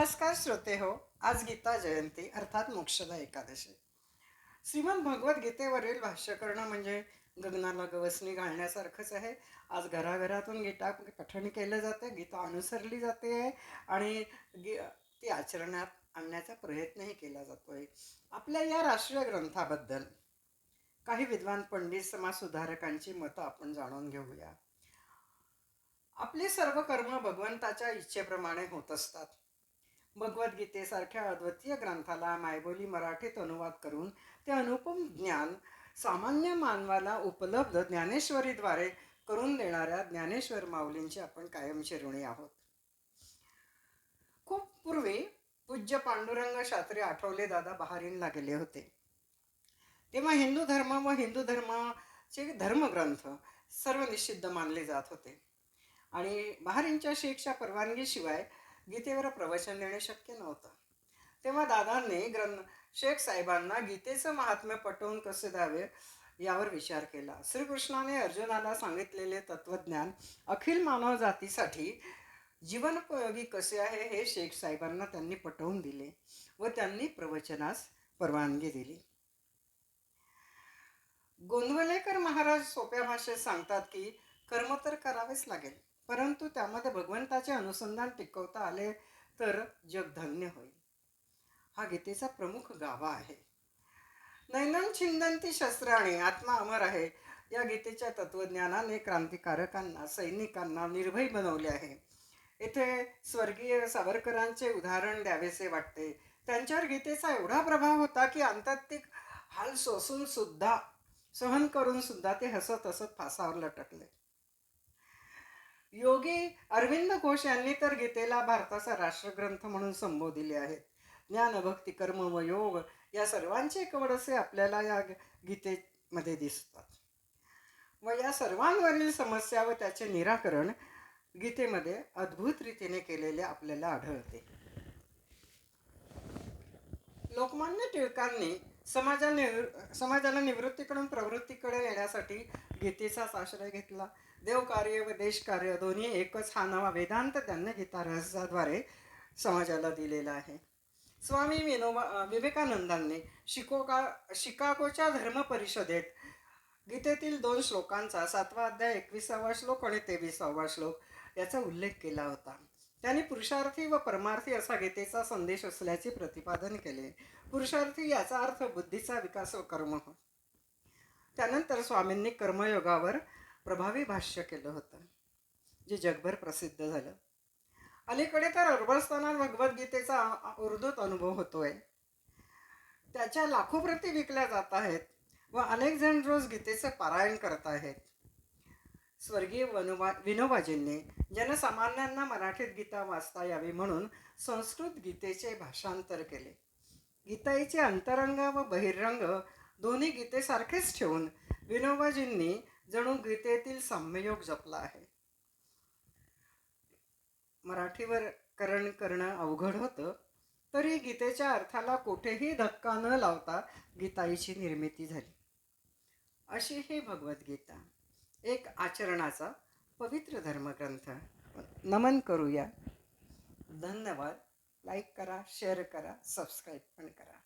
नमस्कार श्रोते हो. आज गीता जयंती अर्थात मोक्षदा एकादशी. श्रीमद भगवत गीतेवरील भाष्य करणं म्हणजे गगनाला गवसणी घालण्यासारखंच आहे. आज घराघरातून गीता पठण केलं जाते, गीता अनुसरली जाते आणि ती आचरणात आणण्याचा प्रयत्नही केला जातोय. आपल्या या राष्ट्रीय ग्रंथाबद्दल काही विद्वान पंडित समाजसुधारकांची मतं आपण जाणून घेऊया. आपले सर्व कर्म भगवंताच्या इच्छेप्रमाणे होत असतात. भगवद्गीतेसारख्या अद्वितीय ग्रंथाला मायबोली मराठीत अनुवाद करून ते अनुपम ज्ञान सामान्य मानवाला उपलब्ध ज्ञानेश्वरीद्वारे करून देणाऱ्या ज्ञानेश्वर माऊलींचे आपण कायमचे ऋणी आहोत. खूप पूर्वी पूज्य पांडुरंग शास्त्री आठवले दादा बहारींला गेले होते. तेव्हा हिंदू धर्म व हिंदू धर्माचे धर्मग्रंथ सर्व निषिद्ध मानले जात होते आणि बहारींच्या शेखच्या परवानगीशिवाय गीतेवर प्रवचन देणे शक्य नव्हतं. तेव्हा दादांनी शेख साहेबांना गीतेचं महात्म्य पटवून कसे द्यावे यावर विचार केला. श्रीकृष्णाने अर्जुनाला सांगितलेले तत्वज्ञान अखिल मानव जातीसाठी जीवनोपयोगी कसे आहे हे शेख साहेबांना त्यांनी पटवून दिले व त्यांनी प्रवचनास परवानगी दिली. गोंदवलेकर महाराज सोप्या भाषेत सांगतात की कर्म तर करावेच लागेल, परंतु त्यामध्ये भगवंताचे अनुसंधान टिकवता आले तर जग धन्य होईल. हा गीतेचा प्रमुख गाभा आहे. नैनम छिंदंती शस्त्राणी, आत्मा अमर आहे या गीतेच्या तत्वज्ञानाने क्रांतिकारकांना सैनिकांना निर्भय बनवले आहे. येथे स्वर्गीय सावरकरांचे उदाहरण द्यावेसे वाटते. त्यांच्यावर गीतेचा एवढा प्रभाव होता की अंतःतिक हाल सोसून सुद्धा सहन करून सुद्धा ते हसत हसत फासावर लटकले. योगी अरविंद घोष यांनी तर गीतेला भारताचा राष्ट्रग्रंथ म्हणून संबोधिले आहेत. ज्ञान, भक्ती, कर्म व योग या सर्वांचे कवडसे आपल्याला या गीतेमध्ये दिसतात व या सर्वांवरील समस्या व त्याचे निराकरण गीतेमध्ये अद्भुत रीतीने केलेले आपल्याला आढळते. लोकमान्य टिळकांनी समाजाला निवृत्तीकडून प्रवृत्तीकडे येण्यासाठी गीतेचाच आश्रय घेतला. देवकार्य व देशकार्य दोन्ही एकच हा नवा वेदांत त्यांनी गीता रहस्याद्वारे समाजाला दिलेला आहे. स्वामी विवेकानंदांनी शिकागोच्या धर्म परिषदेत गीतेतील 2 श्लोकांचा 7वा अध्याय 21वा श्लोक आणि 23वा श्लोक याचा उल्लेख केला होता. त्यांनी पुरुषार्थी व परमार्थी असा गीतेचा संदेश असल्याचे प्रतिपादन केले. पुरुषार्थी याचा अर्थ बुद्धीचा विकास व कर्म होय. त्यानंतर स्वामींनी कर्मयोगावर प्रभावी भाष्य केलं होतं, जे जगभर प्रसिद्ध झालं. अलीकडे तर अरबस्थानात भगवद्गीतेचा उर्दूत अनुभव होतोय. त्याच्या लाखो प्रती विकल्या जात आहेत व अनेक जण रोज गीतेचं पारायण करत आहेत. स्वर्गीय विनोबाजींनी जनसामान्यांना मराठीत गीता वाचता यावी म्हणून संस्कृत गीतेचे भाषांतर केले. गीतेचे अंतरंग व बहिरंग दोन्ही गीतेसारखेच ठेवून विनोबाजींनी जणू गीतेतील साम्ययोग जपला आहे. मराठीवर करणं अवघड होतं, तरी गीतेच्या अर्थाला कुठेही धक्का न लावता गीताईची निर्मिती झाली. अशी ही भगवद्गीता एक आचरणाचा पवित्र धर्मग्रंथ. नमन करूया. धन्यवाद. लाईक करा, शेअर करा, सबस्क्राईब पण करा.